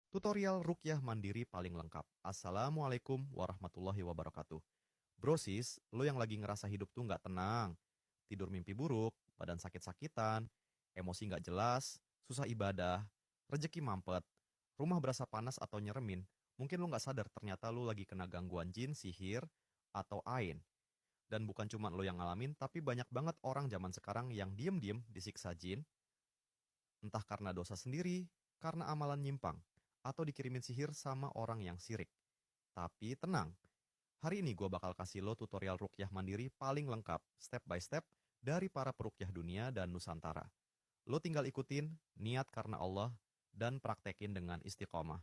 Tutorial ruqyah mandiri paling lengkap. Assalamualaikum warahmatullahi wabarakatuh. Bro sis, lo yang lagi ngerasa hidup tuh nggak tenang, tidur mimpi buruk, badan sakit-sakitan, emosi nggak jelas, susah ibadah, rejeki mampet, rumah berasa panas atau nyeremin, mungkin lo nggak sadar ternyata lo lagi kena gangguan jin, sihir, atau ain. Dan bukan cuma lo yang ngalamin, tapi banyak banget orang zaman sekarang yang diem-diem disiksa jin, entah karena dosa sendiri, karena amalan nyimpang, atau dikirimin sihir sama orang yang sirik. Tapi tenang, hari ini gue bakal kasih lo tutorial ruqyah mandiri paling lengkap, step by step, dari para peruqyah dunia dan Nusantara. Lo tinggal ikutin, niat karena Allah, dan praktekin dengan istiqomah.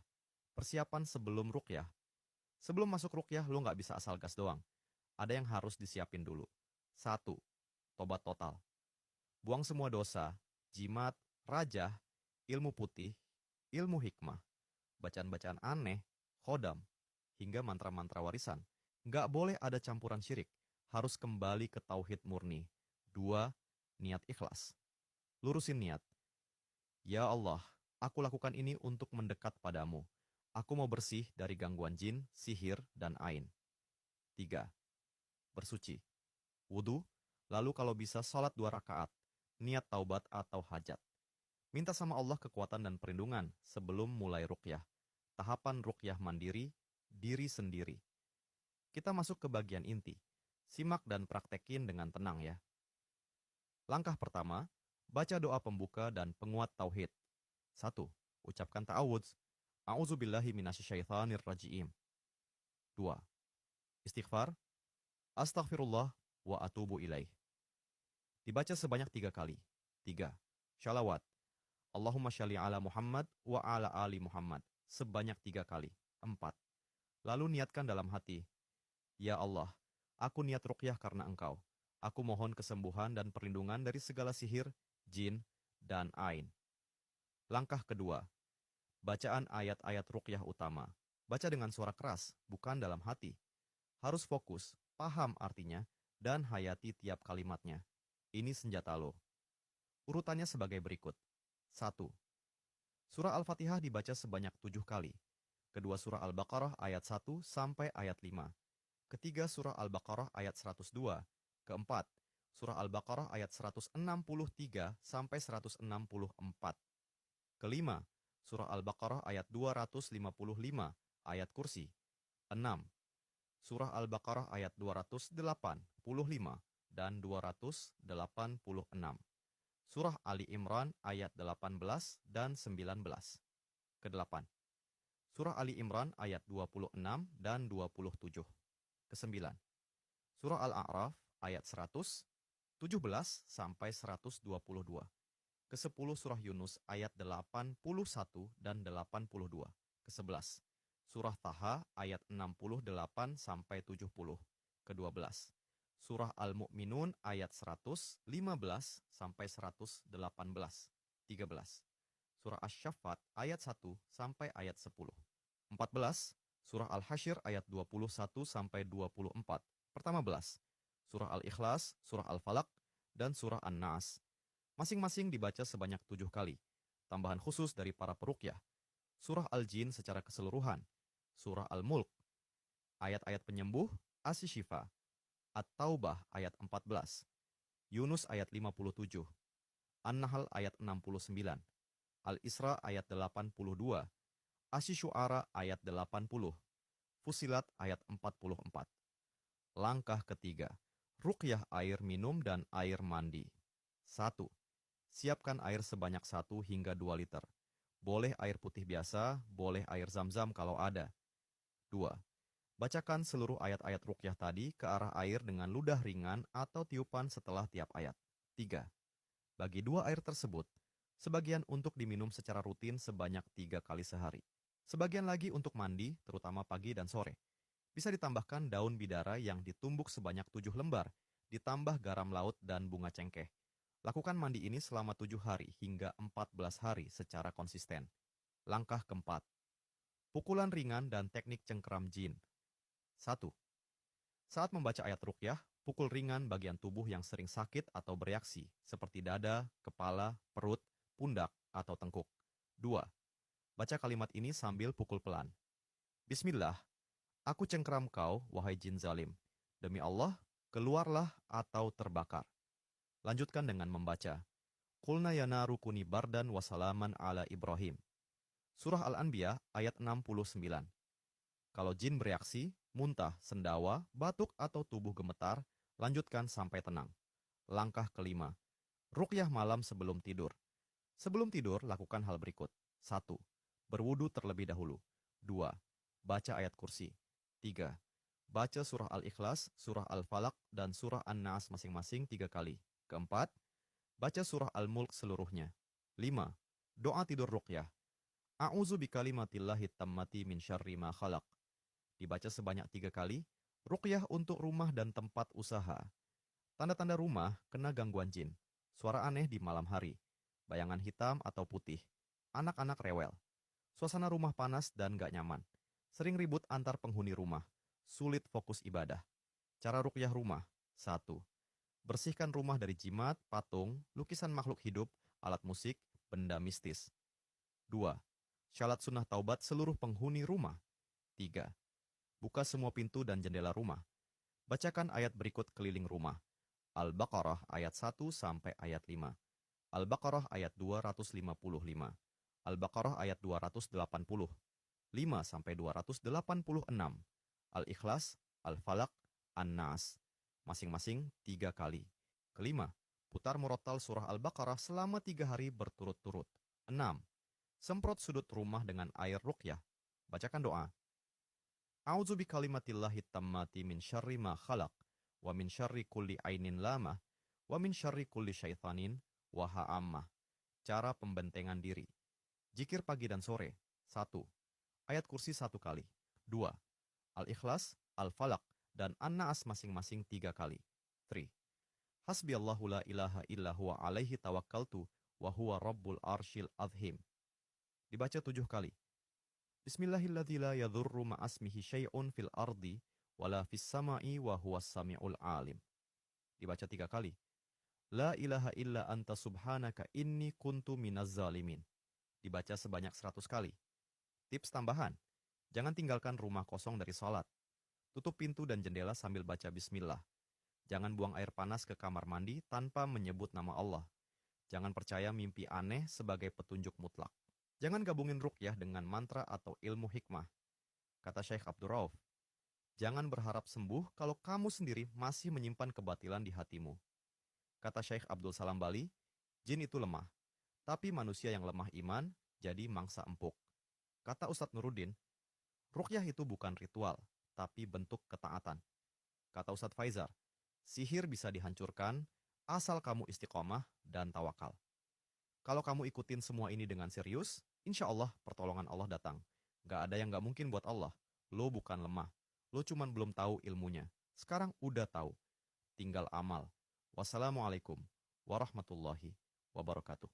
Persiapan sebelum ruqyah. Sebelum masuk ruqyah, lo nggak bisa asal gas doang. Ada yang harus disiapin dulu. Satu, tobat total. Buang semua dosa, jimat, rajah, ilmu putih, ilmu hikmah, bacaan-bacaan aneh, khodam, hingga mantra-mantra warisan. Nggak boleh ada campuran syirik, harus kembali ke tauhid murni. Dua, niat ikhlas. Lurusin niat. Ya Allah, aku lakukan ini untuk mendekat padamu. Aku mau bersih dari gangguan jin, sihir, dan ain. Tiga, bersuci. Wudu, lalu kalau bisa sholat 2 rakaat. Niat taubat atau hajat. Minta sama Allah kekuatan dan perlindungan sebelum mulai ruqyah. Tahapan ruqyah mandiri, diri sendiri. Kita masuk ke bagian inti. Simak dan praktekin dengan tenang ya. Langkah pertama, baca doa pembuka dan penguat tauhid. 1. Ucapkan ta'awudz. A'udzubillahi minasyaitonir rajim. 2. Istighfar. Astaghfirullah wa atubu ilaih. Dibaca sebanyak 3 kali. 3. Shalawat. Allahumma shalli ala Muhammad wa ala ali Muhammad. Sebanyak 3 kali. 4. Lalu niatkan dalam hati. Ya Allah, aku niat ruqyah karena Engkau. Aku mohon kesembuhan dan perlindungan dari segala sihir, jin, dan ain. Langkah kedua, bacaan ayat-ayat ruqyah utama. Baca dengan suara keras, bukan dalam hati. Harus fokus, paham artinya, dan hayati tiap kalimatnya. Ini senjata lo. Urutannya sebagai berikut. 1. Surah Al-Fatihah dibaca sebanyak 7 kali. Kedua surah Al-Baqarah ayat 1 sampai ayat 5. Ketiga surah Al-Baqarah ayat 102. Keempat, surah Al-Baqarah ayat 163 sampai 164. Kelima, surah Al-Baqarah ayat 255, ayat kursi. 6. Surah Al-Baqarah ayat 285 dan 286. Surah Ali Imran ayat 18 dan 19. Kedelapan, surah Ali Imran ayat 26 dan 27. Kesembilan, surah Al-A'raf ayat 117 sampai 122. Kesepuluh surah Yunus ayat 81 dan 82. Kesebelas, surah Taha ayat 68 sampai 70. Kedua belas, surah Al-Mu'minun ayat 115 sampai 118. 13. Surah Asy-Syaffat ayat 1 sampai ayat 10. 14. Surah Al-Hasyr ayat 21 sampai 24. Pertama belas, surah Al-Ikhlas, surah Al-Falaq, dan surah An-Nas. Masing-masing dibaca sebanyak 7 kali. Tambahan khusus dari para peruqyah. Surah Al-Jin secara keseluruhan. Surah Al-Mulk. Ayat-ayat penyembuh, Asy-Syifa. At-Taubah ayat 14. Yunus ayat 57. An-Nahl ayat 69. Al-Isra ayat 82. Asy-Syu'ara ayat 80. Fusilat ayat 44. Langkah ketiga, ruqyah air minum dan air mandi. 1. Siapkan air sebanyak 1 hingga 2 liter. Boleh air putih biasa, boleh air zam-zam kalau ada. 2. Bacakan seluruh ayat-ayat ruqyah tadi ke arah air dengan ludah ringan atau tiupan setelah tiap ayat. 3. Bagi 2 air tersebut, sebagian untuk diminum secara rutin sebanyak 3 kali sehari. Sebagian lagi untuk mandi, terutama pagi dan sore. Bisa ditambahkan daun bidara yang ditumbuk sebanyak 7 lembar, ditambah garam laut dan bunga cengkeh. Lakukan mandi ini selama 7 hari hingga 14 hari secara konsisten. Langkah keempat, pukulan ringan dan teknik cengkeram jin. 1. Saat membaca ayat ruqyah, pukul ringan bagian tubuh yang sering sakit atau bereaksi, seperti dada, kepala, perut, pundak, atau tengkuk. 2. Baca kalimat ini sambil pukul pelan. Bismillah, aku cengkeram kau, wahai jin zalim. Demi Allah, keluarlah atau terbakar. Lanjutkan dengan membaca. Qulna ya naru kuni bardan wa salaman ala Ibrahim. Surah Al-Anbiya ayat 69. Kalau jin bereaksi, muntah, sendawa, batuk atau tubuh gemetar, lanjutkan sampai tenang. Langkah kelima, ruqyah malam sebelum tidur. Sebelum tidur, lakukan hal berikut. 1. Berwudu terlebih dahulu. 2. Baca ayat kursi. 3. Baca surah Al-Ikhlas, surah Al-Falaq, dan surah An-Nas masing-masing 3 kali. Keempat, baca surah Al-Mulk seluruhnya. 5. Doa tidur ruqyah. A'udzu bikalimatillahi tammati min syarri ma khalaq. Dibaca sebanyak 3 kali. Ruqyah untuk rumah dan tempat usaha. Tanda-tanda rumah kena gangguan jin. Suara aneh di malam hari. Bayangan hitam atau putih. Anak-anak rewel. Suasana rumah panas dan gak nyaman. Sering ribut antar penghuni rumah. Sulit fokus ibadah. Cara ruqyah rumah. 1. Bersihkan rumah dari jimat, patung, lukisan makhluk hidup, alat musik, benda mistis. 2. Syalat sunnah taubat seluruh penghuni rumah. 3. Buka semua pintu dan jendela rumah. Bacakan ayat berikut keliling rumah. Al-Baqarah ayat 1 sampai ayat 5. Al-Baqarah ayat 255. Al-Baqarah ayat 280. 5 sampai 286. Al-Ikhlas, Al-Falaq, An-Nas. Masing-masing 3 kali. Kelima, putar murattal surah Al-Baqarah selama 3 hari berturut-turut. 6. Semprot sudut rumah dengan air ruqyah. Bacakan doa. A'udzu bikalimatillahi tammati min syarri ma khalaq, wa min syarri kulli ainin lamah, wa min syarri kulli syaitanin wa ha'ammah. Cara pembentengan diri. Zikir pagi dan sore. 1. Ayat kursi 1 kali. 2. Al-Ikhlas, Al-Falaq, dan An-Nas masing-masing 3 kali. 3. Hasbiyallahu la ilaha illa huwa alaihi tawakkaltu wa huwa rabbul arshil azhim. Dibaca 7 kali. Bismillahilladzi la yadhurru ma'asmihi syai'un fil ardi wala fis sama'i wa huwas sami'ul alim. Dibaca 3 kali. La ilaha illa anta subhanaka inni kuntu minaz zalimin. Dibaca sebanyak 100 kali. Tips tambahan, jangan tinggalkan rumah kosong dari sholat. Tutup pintu dan jendela sambil baca bismillah. Jangan buang air panas ke kamar mandi tanpa menyebut nama Allah. Jangan percaya mimpi aneh sebagai petunjuk mutlak. Jangan gabungin ruqyah dengan mantra atau ilmu hikmah. Kata Syekh Abdul Rauf, jangan berharap sembuh kalau kamu sendiri masih menyimpan kebatilan di hatimu. Kata Syekh Abdul Salam Bali, jin itu lemah, tapi manusia yang lemah iman jadi mangsa empuk. Kata Ustadz Nuruddin, ruqyah itu bukan ritual, tapi bentuk ketaatan. Kata Ustadz Faizar, sihir bisa dihancurkan asal kamu istiqomah dan tawakal. Kalau kamu ikutin semua ini dengan serius, insya Allah pertolongan Allah datang. Gak ada yang gak mungkin buat Allah. Lo bukan lemah. Lo cuman belum tahu ilmunya. Sekarang udah tahu. Tinggal amal. Wassalamualaikum warahmatullahi wabarakatuh.